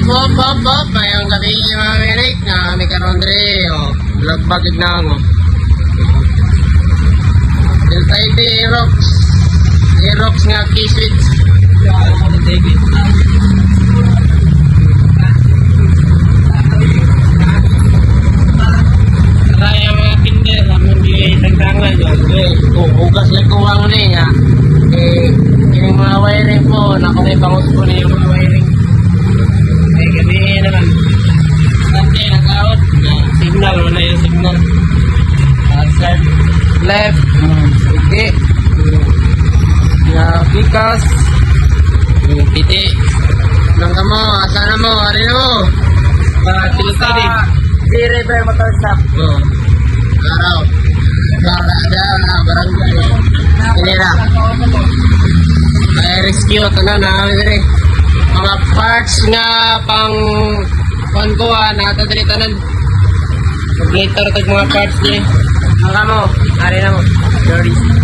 Pop. Mayang gabi mga mirik na kami karon dre. Vlog bagid na ako. Yung tayo Aerox nga K-Switch. Kaya mga kinder, naman di tagtangan yun. Hugas lang kuwang na niya. Yung mga wiring po, nakunay bangus po na yung mga wiring. Gabi naman. Sante, nag-out. Signal, wala yung signal. Outside. Left. Okay. Pikas. Piti. Nang kamo, asa na mo, ari na mo. Tilutari. Di river motor shop. Araw. Barangay. Kinira. Rescue, tanan na kami diri. Mga parts nga pang kuha nata diri tanan. Later tag mga parts niya. Ang kamo, ari na mo. Dirty.